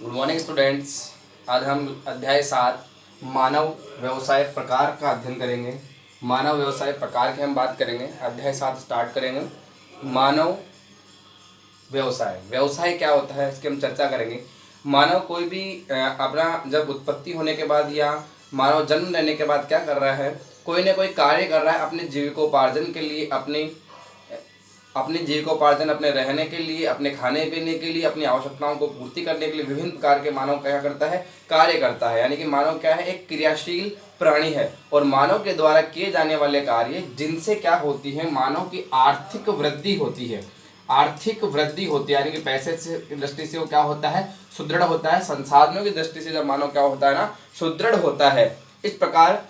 Good morning students. आज हम अध्याय 7 मानव व्यवसाय प्रकार का अध्ययन करेंगे। मानव व्यवसाय प्रकार की हम बात करेंगे। अध्याय 7 स्टार्ट करेंगे। मानव व्यवसाय व्यवसाय क्या होता है इसकी हम चर्चा करेंगे। मानव कोई भी अपना जब उत्पत्ति होने के बाद या मानव जन्म लेने के बाद क्या कर रहा है, कोई ना कोई कार्य कर रहा है अपने जीविकोपार्जन के लिए, अपने जीविकोपार्जन, अपने रहने के लिए, अपने खाने पीने के लिए, अपनी आवश्यकताओं को पूर्ति करने के लिए विभिन्न प्रकार के मानव क्या करता है, कार्य करता है। यानी कि मानव क्या है, एक क्रियाशील प्राणी है। और मानव के द्वारा किए जाने वाले कार्य जिनसे क्या होती है, मानव की आर्थिक वृद्धि होती है। आर्थिक वृद्धि होती है यानी कि पैसे से की दृष्टि से वो क्या होता है, सुदृढ़ होता है। संसाधनों की दृष्टि से जब मानव क्या होता है ना, सुदृढ़ होता है। इस प्रकार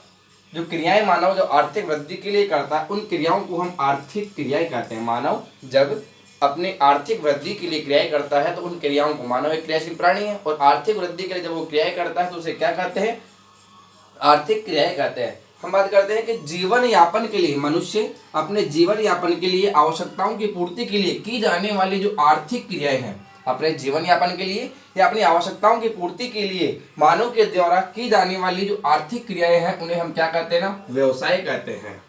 जो क्रियाएं मानव जो आर्थिक वृद्धि के लिए करता है, उन क्रियाओं को हम आर्थिक क्रियाएं कहते हैं। मानव जब अपनी आर्थिक वृद्धि के लिए क्रियाएं करता है तो उन क्रियाओं को, मानव एक क्रियाशील प्राणी है और आर्थिक वृद्धि के लिए जब वो क्रियाएं करता है तो उसे क्या कहते हैं, आर्थिक क्रियाएं कहते हैं। हम बात करते हैं कि जीवन यापन के लिए, मनुष्य अपने जीवन यापन के लिए आवश्यकताओं की पूर्ति के लिए की जाने वाली जो आर्थिक क्रियाएं हैं, अपने जीवन यापन के लिए या अपनी आवश्यकताओं की पूर्ति के लिए मानव के द्वारा की जाने वाली जो आर्थिक क्रियाएं हैं उन्हें हम क्या कहते हैं ना, व्यवसाय कहते हैं।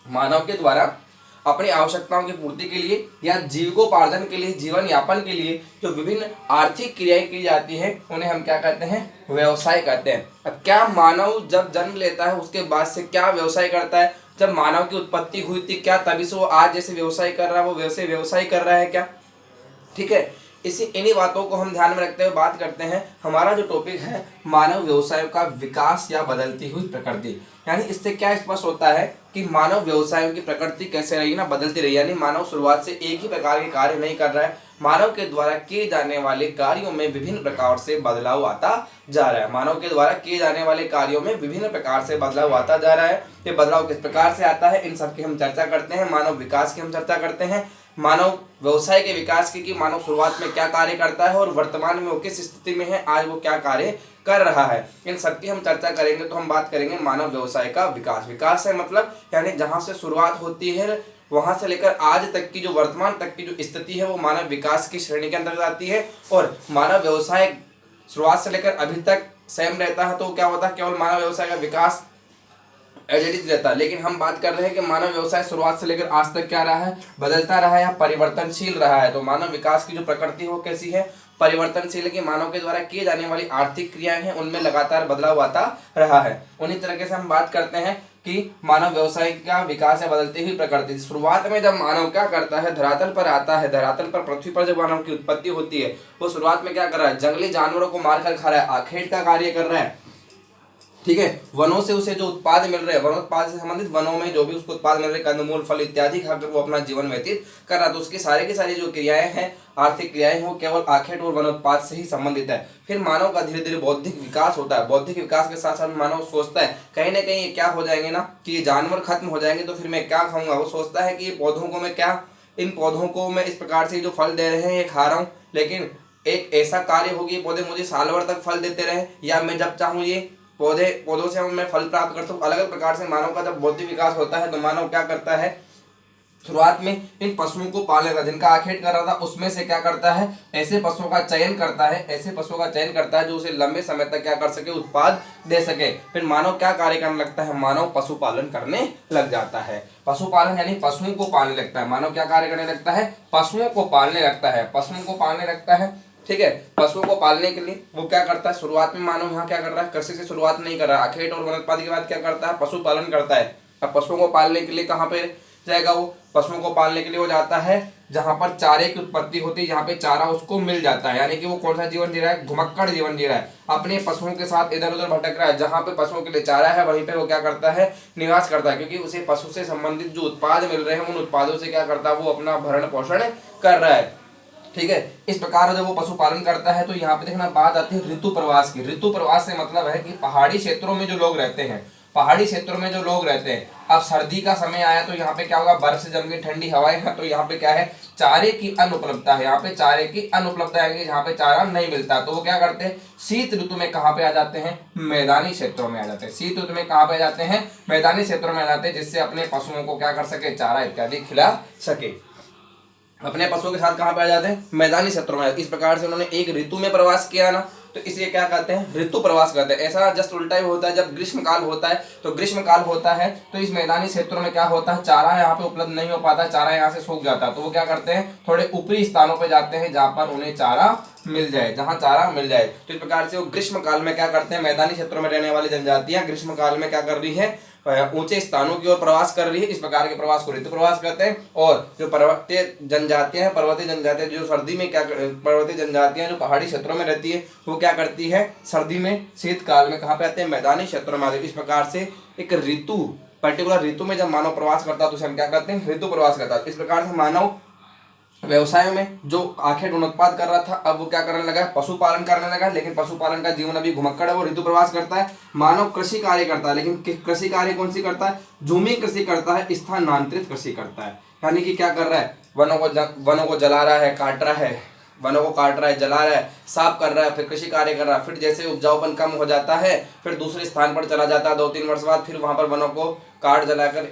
मानव के द्वारा अपनी आवश्यकताओं की पूर्ति के लिए या जीविकोपार्जन के लिए, जीवन यापन के लिए जो विभिन्न आर्थिक क्रियाएं की जाती हैं उन्हें हम क्या कहते हैं, व्यवसाय कहते हैं। अब क्या मानव जब जन्म लेता है उसके बाद से क्या व्यवसाय करता है, जब मानव की उत्पत्ति हुई थी क्या तभी से वो आज जैसे व्यवसाय कर रहा है वो वैसे व्यवसाय कर रहा है क्या? ठीक है, इन्हीं बातों को हम ध्यान में रखते हुए बात करते हैं। हमारा जो टॉपिक है मानव व्यवसायों का विकास या बदलती हुई प्रकृति। यानी इससे क्या स्पष्ट होता है कि मानव व्यवसायों की प्रकृति कैसे रही ना, बदलती रही। यानी मानव शुरुआत से एक ही प्रकार के कार्य नहीं कर रहा है, मानव के द्वारा किए जाने वाले कार्यों में विभिन्न प्रकार से बदलाव आता जा रहा है। मानव के द्वारा किए जाने वाले कार्यों में विभिन्न प्रकार से बदलाव आता जा रहा है। ये बदलाव किस प्रकार से आता है, इन सब की हम चर्चा करते हैं। मानव विकास की हम चर्चा करते हैं, मानव व्यवसाय के विकास की कि मानव शुरुआत में क्या कार्य करता है और वर्तमान में वो किस स्थिति में है, आज वो क्या कार्य कर रहा है, इन सब की हम चर्चा करेंगे। तो हम बात करेंगे मानव व्यवसाय का विकास। विकास है मतलब यानी जहां से शुरुआत होती है वहां से लेकर आज तक की जो वर्तमान तक की जो स्थिति है वो मानव विकास की श्रेणी के अंतर्गत आती है। और मानव व्यवसाय शुरुआत से लेकर अभी तक सेम रहता है तो क्या होता है, केवल मानव व्यवसाय का विकास एडिट रहता है। लेकिन हम बात कर रहे हैं कि मानव व्यवसाय शुरुआत से लेकर आज तक क्या रहा है, बदलता रहा है या परिवर्तनशील रहा है। तो मानव विकास की जो प्रकृति वो कैसी है, परिवर्तनशील, कि मानव के द्वारा किए जाने वाली आर्थिक क्रियाएं हैं उनमें लगातार बदलाव आता रहा है। उन्हीं तरीके से हम बात करते हैं कि मानव व्यवसाय का विकास है बदलती हुई प्रकृति। शुरुआत में जब मानव क्या करता है, धरातल पर आता है, धरातल पर पृथ्वी पर जब मानव की उत्पत्ति होती है वो शुरुआत में क्या कर रहा है, जंगली जानवरों को मारकर खा रहा है, आखेट का कार्य कर रहा है। ठीक है, वनों से उसे जो उत्पाद मिल रहे हैं, वनोत्पाद से संबंधित वनों में जो भी उसको उत्पाद मिल रहे हैं, कंदमूल फल इत्यादि खाकर वो अपना जीवन व्यतीत कर रहा है। तो उसकी सारी की सारी जो क्रियाएं हैं, आर्थिक क्रियाएं हैं, वो केवल आखेट और वनोत्पाद से ही संबंधित है। फिर मानव का धीरे धीरे बौद्धिक विकास होता है। बौद्धिक विकास के साथ साथ मानव सोचता है कहीं ना कहीं ये क्या हो जाएंगे ना, कि ये जानवर खत्म हो जाएंगे तो फिर मैं क्या खाऊंगा। वो सोचता है कि ये पौधों को मैं क्या, इन पौधों को मैं इस प्रकार से जो फल दे रहे हैं ये खा रहा हूँ, लेकिन एक ऐसा कार्य होगी पौधे मुझे साल भर तक फल देते रहे, या मैं जब चाहूँ ये पौधों से मैं फल प्राप्त करता हूँ। अलग अलग प्रकार से मानव का जब बौद्धिक विकास होता है तो मानव क्या करता है, शुरुआत में इन पशुओं को पालने का, जिनका आखेट कर रहा था उसमें से क्या करता है, ऐसे पशुओं का चयन करता है, ऐसे पशुओं का चयन करता है जो उसे लंबे समय तक क्या कर सके, उत्पाद दे सके। फिर मानव क्या कार्य करने लगता है, मानव पशुपालन करने लग जाता है। पशुपालन यानी पशुओं को पालने लगता है। मानव क्या कार्य करने लगता है, पशुओं को पालने लगता है, पशुओं को पालने लगता है। ठीक है, पशुओं को पालने के लिए वो क्या करता है, शुरुआत में मानव यहाँ क्या कर रहा है, कृषि से शुरुआत नहीं कर रहा है, आखेट और वनोत्पाद के बाद क्या करता है, पशुपालन करता है। अब पशुओं को पालने के लिए कहाँ पे जाएगा वो, पशुओं को पालने के लिए वो जाता है जहां पर चारे की उत्पत्ति होती है, जहां पे चारा उसको मिल जाता है। यानी कि वो कौन सा जीवन जी रहा है, घुमक्कड़ जीवन जी रहा है, अपने पशुओं के साथ इधर उधर भटक रहा है। जहां पे पशुओं के लिए चारा है वहीं पे वो क्या करता है, निवास करता है, क्योंकि उसे पशु से संबंधित जो उत्पाद मिल रहे हैं उन उत्पादों से क्या करता है, वो अपना भरण पोषण कर रहा है। ठीक है, इस प्रकार जब वो पशुपालन करता है तो यहाँ पे देखना बात आती है ऋतु प्रवास की। ऋतु प्रवास से मतलब है कि पहाड़ी क्षेत्रों में जो लोग रहते हैं, पहाड़ी क्षेत्रों में जो लोग रहते हैं, अब सर्दी का समय आया तो यहाँ पे क्या होगा, बर्फ से जम के ठंडी हवाएं हैं, तो यहाँ पे क्या है, चारे की अनुपलब्धता है। यहाँ पे चारे की अनुपलब्धता है, जहाँ पे चारा नहीं मिलता तो वो क्या करते हैं, शीत ऋतु में कहाँ पे आ जाते हैं, मैदानी क्षेत्रों में आ जाते हैं। शीत ऋतु में कहाँ पे आ जाते हैं, मैदानी क्षेत्रों में आ जाते हैं, जिससे अपने पशुओं को क्या कर सके, चारा इत्यादि खिला सके। अपने पशुओं के साथ कहाँ पे आ जाते हैं, मैदानी क्षेत्रों में। इस प्रकार से उन्होंने एक ऋतु में प्रवास किया ना, तो इसलिए क्या कहते हैं, ऋतु प्रवास कहते हैं। ऐसा जस्ट उल्टा ही होता है, जब ग्रीष्म काल होता है तो ग्रीष्म काल होता है तो इस मैदानी क्षेत्रों में क्या होता है, चारा यहाँ पे उपलब्ध नहीं हो पाता, चारा यहाँ से सूख जाता है, तो वो क्या करते हैं, थोड़े ऊपरी स्थानों पर जाते हैं जहाँ पर उन्हें चारा मिल जाए, जहाँ चारा मिल जाए। तो इस प्रकार से वो ग्रीष्म काल में क्या करते हैं, मैदानी क्षेत्रों में रहने वाली जनजातियां ग्रीष्म काल में क्या कर रही है, ऊंचे स्थानों की ओर प्रवास कर रही है। इस प्रकार के प्रवास को ऋतु प्रवास कहते हैं। और जो पर्वतीय जनजातियां हैं, पर्वतीय जनजातियां जो सर्दी में क्या, पर्वतीय जनजातियां जो पहाड़ी क्षेत्रों में रहती है वो क्या करती है, सर्दी में शीतकाल में कहाँ पे आते हैं, मैदानी क्षेत्रों में आते हैं। इस प्रकार से एक ऋतु, पर्टिकुलर ऋतु में जब मानव प्रवास करता है तो उसे हम क्या कहते हैं, ऋतु प्रवास करता है। इस प्रकार से मानव व्यवसाय में जो आखेट उत्पाद कर रहा था, अब वो क्या करने लगा है, पशुपालन करने लगा है। लेकिन पशुपालन का जीवन अभी घुमक्कड़ है, वो ऋतु प्रवास करता है। मानव कृषि कार्य करता है, लेकिन कृषि कार्य कौन सी करता है, झूमी कृषि करता है, स्थानांतरित कृषि करता है। यानी कि क्या कर रहा है, वनों को जला रहा है, काट रहा है, वनों को काट रहा है, जला रहा है, साफ कर रहा है, फिर कृषि कार्य कर रहा है। फिर जैसे उपजाऊपन कम हो जाता है फिर दूसरे स्थान पर चला जाता है, 2-3 वर्ष बाद फिर वहां पर वनों को काट जलाकर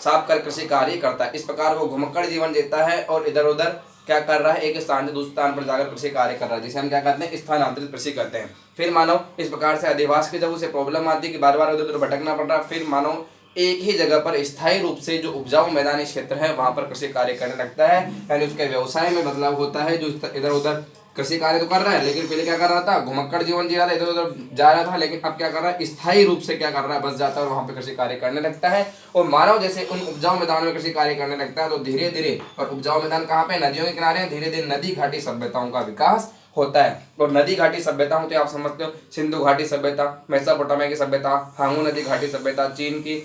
साफ कर कृषि कार्य करता है। इस प्रकार वो घुमक्कड़ जीवन जीता है और इधर उधर क्या कर रहा है, एक स्थान से दूसरे स्थान पर जाकर कृषि कार्य कर रहा है, जिसे हम क्या कहते हैं, स्थानांतरित कृषि करते हैं। फिर मानव इस प्रकार से अधिवास की जब उसे प्रॉब्लम आती है कि बार बार उधर उधर भटकना पड़ रहा है, फिर मानव एक ही जगह पर स्थायी रूप से जो उपजाऊ मैदानी क्षेत्र है वहां पर कृषि कार्य करने लगता है। यानी उसके व्यवसाय में बदलाव होता है, जो इधर उधर कृषि कार्य तो कर रहा है लेकिन पहले क्या कर रहा था, घुमक्कड़ जीवन जी रहा था, इधर उधर जा रहा था, लेकिन अब क्या कर रहा है, स्थायी रूप से क्या कर रहा है, बस जाता है और वहां पे कृषि कार्य करने लगता है। और मानव जैसे उन उपजाऊ मैदानों में कृषि कार्य करने लगता है तो धीरे धीरे, और उपजाऊ मैदान कहाँ पे, नदियों के किनारे, धीरे धीरे नदी घाटी सभ्यताओं का विकास होता है। और नदी घाटी सभ्यताओं तो आप समझते हो, सिंधु घाटी सभ्यता, मेसोपोटामिया की सभ्यता, हांगू नदी घाटी सभ्यता, चीन की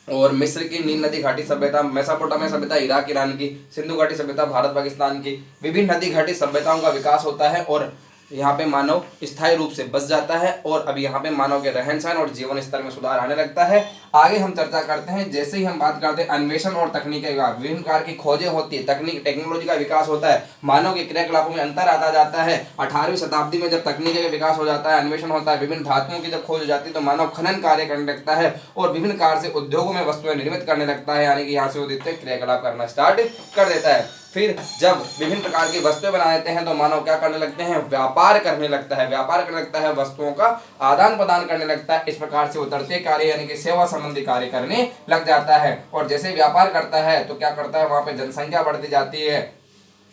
और मिस्र की नील नदी घाटी सभ्यता, मेसोपोटामिया सभ्यता इराक ईरान की, सिंधु घाटी सभ्यता भारत पाकिस्तान की, विभिन्न नदी घाटी सभ्यताओं का विकास होता है और यहाँ पे मानव स्थायी रूप से बस जाता है। और अब यहाँ पे मानव के रहन सहन और जीवन स्तर में सुधार आने लगता है। आगे हम चर्चा करते हैं, जैसे ही हम बात करते हैं अन्वेषण और तकनीक के विकास, विभिन्न प्रकार की खोजें होती है, तकनीक टेक्नोलॉजी का विकास होता है, मानव के क्रियाकलापों में अंतर आता जाता है। 18वीं शताब्दी में जब तकनीकी का विकास हो जाता है, अन्वेषण होता है, विभिन्न धातुओं की जब खोज हो जाती है तो मानव खनन कार्य करने लगता है और विभिन्न कार्य से उद्योगों में वस्तुएं निर्मित करने लगता है। यानी कि यहाँ से वो देखते हैं क्रियाकलाप करना स्टार्ट कर देता है। फिर जब विभिन्न प्रकार की वस्तुएं बना लेते हैं तो मानव क्या करने लगते हैं, व्यापार करने लगता है, व्यापार करने लगता है, वस्तुओं का आदान प्रदान करने लगता है। इस प्रकार से वो तृतीय कार्य यानी कि सेवा संबंधी कार्य करने लग जाता है। और जैसे व्यापार करता है तो क्या करता है, वहां पे जनसंख्या बढ़ती जाती है,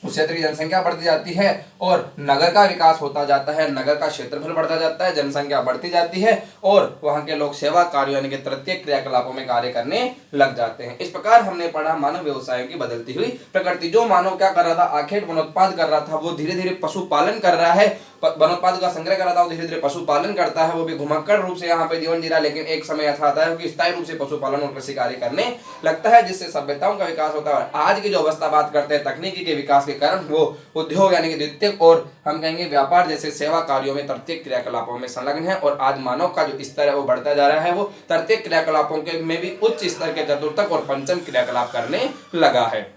उस क्षेत्र की जनसंख्या बढ़ती जाती है और नगर का विकास होता जाता है, नगर का क्षेत्रफल बढ़ता जाता है, जनसंख्या बढ़ती जाती है और वहां के लोग सेवा कार्य यानी कि तृतीय क्रियाकलापों में कार्य करने लग जाते हैं। इस प्रकार हमने पढ़ा मानव व्यवसायों की बदलती हुई प्रकृति। जो मानव क्या कर रहा था, आखेट वनोत्पाद कर रहा था, वो धीरे धीरे पशुपालन कर रहा है, वनोत्पाद का संग्रह कर रहा था, वो धीरे धीरे पशुपालन करता है, वो भी घुमक्कड़ रूप से यहाँ पे जीवन जी रहा है। लेकिन एक समय ऐसा आता है कि स्थायी रूप से पशुपालन और कृषि कार्य करने लगता है, जिससे सभ्यताओं का विकास होता है। आज की जो अवस्था बात करते हैं तकनीकी के विकास के कारण, वो उद्योग यानी कि द्वितीयक और हम कहेंगे व्यापार जैसे सेवा कार्यों में तृतीय क्रियाकलापों में संलग्न है। और आज मानव का जो स्तर है वो बढ़ता जा रहा है, वो तृतीय क्रियाकलापों के में भी उच्च स्तर के चतुर्थक और पंचम क्रियाकलाप करने लगा है।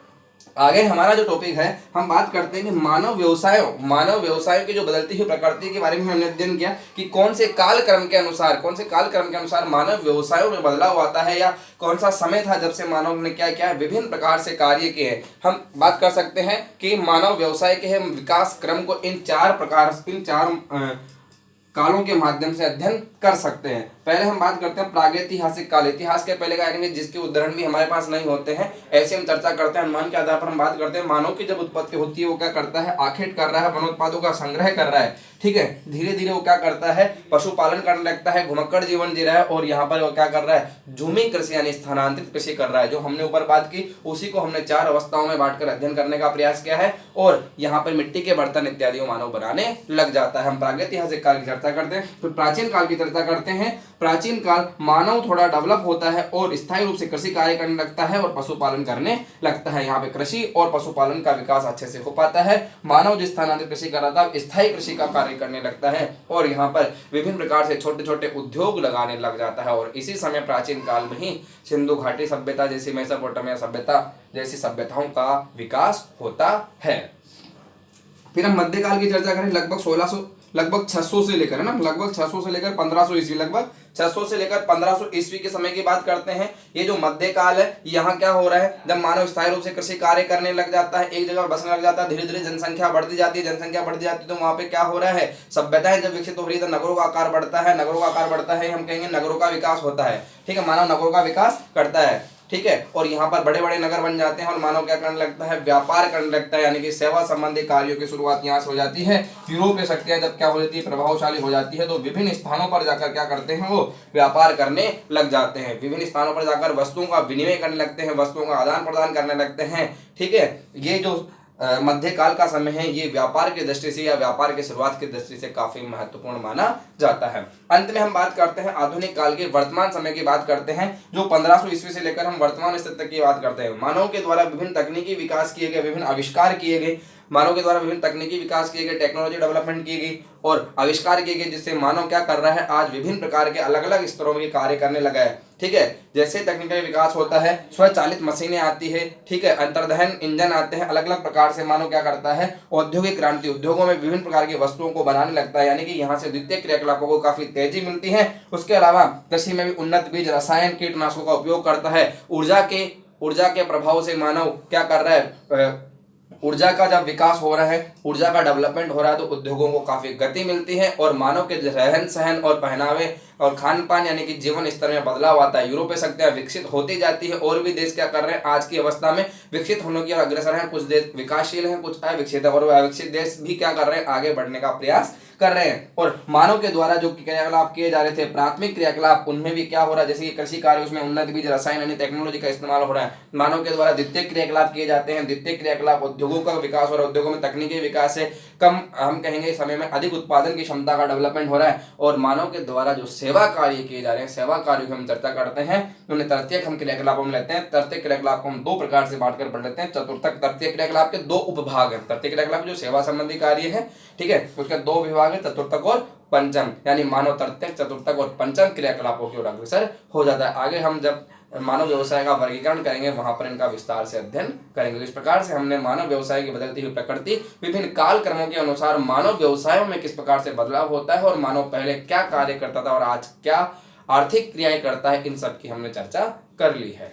आगे हमारा जो टॉपिक है, हम बात करते हैं कि मानव व्यवसायों की जो बदलती हुई प्रकृति के बारे में हमने अध्ययन किया कि कौन से कालक्रम के अनुसार मानव व्यवसायों में बदलाव आता है, या कौन सा समय था जब से मानव ने क्या किया, विभिन्न प्रकार से कार्य किए हैं। हम बात कर सकते हैं कि मानव व्यवसाय के विकास क्रम को इन चार कालों के माध्यम से अध्ययन कर सकते हैं। पहले हम बात करते हैं प्रागैतिहासिक काल, इतिहास के पहले का यानी जिसके उदाहरण भी हमारे पास नहीं होते हैं, ऐसे हम चर्चा करते हैं। अनुमान के आधार पर हम बात करते हैं मानव की जब उत्पत्ति होती है वो क्या करता है, आखेट कर रहा है, वनोत्पादों का संग्रह कर रहा है, ठीक है। धीरे धीरे वो क्या करता है, पशुपालन करने लगता है, घुमक्कड़ जीवन जी रहा है और यहाँ पर वो क्या कर रहा है, झूमी कृषि यानी स्थानांतरित कृषि कर रहा है। जो हमने ऊपर बात की उसी को हमने 4 अवस्थाओं में बांटकर अध्ययन करने का प्रयास किया है और यहाँ पर मिट्टी के बर्तन इत्यादि मानव बनाने लग जाता है। हम प्रागैतिहासिक काल की चर्चा करते हैं, फिर प्राचीन काल की चर्चा करते हैं। प्राचीन काल मानव थोड़ा डेवलप होता है और स्थायी रूप से कृषि कार्य करने लगता है और पशुपालन करने लगता है। यहाँ पे कृषि और पशुपालन का विकास अच्छे से हो पाता है। मानव जो स्थानांतरित कृषि कर रहा था स्थायी कृषि का कार्य करने लगता है और यहाँ पर विभिन्न प्रकार से छोटे छोटे उद्योग लगाने लग जाता है। और इसी समय प्राचीन काल में ही सिंधु घाटी सभ्यता जैसी, मेसोपोटामिया सभ्यता जैसी सभ्यताओं का विकास होता है। फिर हम मध्यकाल की चर्चा करें, लगभग 600 से लेकर, है ना, लगभग 600 से लेकर 1500 ईस्वी, लगभग 600 से लेकर 1500 ईस्वी के समय की बात करते हैं। ये जो मध्यकाल है, यहाँ क्या हो रहा है, जब मानव स्थायी रूप से कृषि कार्य करने लग जाता है, एक जगह बसने लग जाता है, धीरे धीरे जनसंख्या बढ़ती जाती है, जनसंख्या बढ़ती जाती है, तो वहां पे क्या हो रहा है, सभ्यताएं जब विकसित हो रही है तो नगरों का आकार बढ़ता है, नगरों का आकार बढ़ता है, हम कहेंगे नगरों का विकास होता है, ठीक है, मानव नगरों का विकास करता है, ठीक है, और यहाँ पर बड़े बड़े नगर बन जाते हैं और मानव क्या करने लगता है, व्यापार करने लगता है, यानी कि सेवा संबंधी कार्यों की शुरुआत यहाँ से हो जाती है। यूरोपीय शक्तियां जब क्या हो जाती है, प्रभावशाली हो जाती है, तो विभिन्न स्थानों पर जाकर क्या करते हैं, वो व्यापार करने लग जाते हैं, विभिन्न स्थानों पर जाकर वस्तुओं का विनिमय करने लगते हैं, वस्तुओं का आदान प्रदान करने लगते हैं, ठीक है। ये जो मध्यकाल का समय है, ये व्यापार की दृष्टि से या व्यापार की शुरुआत की दृष्टि से काफी महत्वपूर्ण माना जाता है। अंत में हम बात करते हैं आधुनिक काल के वर्तमान समय की बात करते हैं, जो 1500 ईस्वी से लेकर हम वर्तमान स्थिति तक की बात करते हैं। मानव के द्वारा विभिन्न तकनीकी विकास किए गए, विभिन्न आविष्कार किए गए, मानव के द्वारा विभिन्न तकनीकी विकास किए गए, टेक्नोलॉजी डेवलपमेंट की गई और आविष्कार किए गए, जिससे मानव क्या कर रहा है, आज विभिन्न प्रकार के अलग अलग स्तरों में कार्य करने लगा है, ठीक है। जैसे तकनीकी विकास होता है, स्वचालित मशीनें आती है, ठीक है, अंतर्दहन इंजन आते हैं, अलग अलग प्रकार से मानव क्या करता है, औद्योगिक क्रांति, उद्योगों में विभिन्न प्रकार की वस्तुओं को बनाने लगता है, यानी कि यहाँ से द्वितीय क्रियाकलापों को काफी तेजी मिलती है। उसके अलावा कृषि में भी उन्नत बीज, रसायन, कीटनाशकों का उपयोग करता है। ऊर्जा के प्रभाव से मानव क्या कर रहा है, ऊर्जा का जब विकास हो रहा है, ऊर्जा का डेवलपमेंट हो रहा है, तो उद्योगों को काफी गति मिलती है और मानव के रहन सहन और पहनावे और खान पान यानी कि जीवन स्तर में बदलाव आता है। यूरोपीय शक्तियां विकसित होती जाती है और भी देश क्या कर रहे हैं, आज की अवस्था में विकसित होने की ओर अग्रसर हैं। कुछ देश विकासशील हैं, कुछ अविकसित है, और अविकसित देश भी क्या कर रहे हैं, आगे बढ़ने का प्रयास कर रहे हैं। और मानव के द्वारा जो क्रियाकलाप किए जा रहे थे, प्राथमिक क्रियाकलाप, उनमें भी क्या हो रहा है, जैसे कि कृषि कार्य, उसमें उन्नत बीज, रसायन यानी टेक्नोलॉजी का इस्तेमाल हो रहा है। मानव के द्वारा द्वितीय क्रियाकलाप किए जाते हैं, द्वितीय क्रियाकलाप उद्योगों का विकास हो रहा है, उद्योगों में तकनीकी विकास से कम, हम कहेंगे समय में अधिक उत्पादन की क्षमता का डेवलपमेंट हो रहा है। और मानव के द्वारा जो सेवा कार्य किए जा रहे हैं, सेवा कार्यों की हम चर्चा करते हैं, उन्हें तृतीयक हम क्रियाकलापों में लेते हैं। तृतीय क्रियाकलाप को हम दो प्रकार से बांटकर पढ़ लेते हैं। चतुर्थक तृतीय क्रियाकलाप के दो उपभाग हैं। तृतीय क्रियाकलाप जो सेवा संबंधी कार्य है, ठीक है, उसके दो विभाग है, चतुर्थक और पंचम, यानी मानव तृतीयक, चतुर्थक और पंचम क्रियाकलापों की ओर अग्रसर हो जाता है। आगे हम जब मानव व्यवसाय का वर्गीकरण करेंगे, वहां पर इनका विस्तार से अध्ययन करेंगे। तो इस प्रकार से हमने मानव व्यवसाय की बदलती हुई प्रकृति, विभिन्न काल क्रमों के अनुसार मानव व्यवसायों में किस प्रकार से बदलाव होता है और मानव पहले क्या कार्य करता था और आज क्या आर्थिक क्रियाएं करता है, इन सब की हमने चर्चा कर ली है।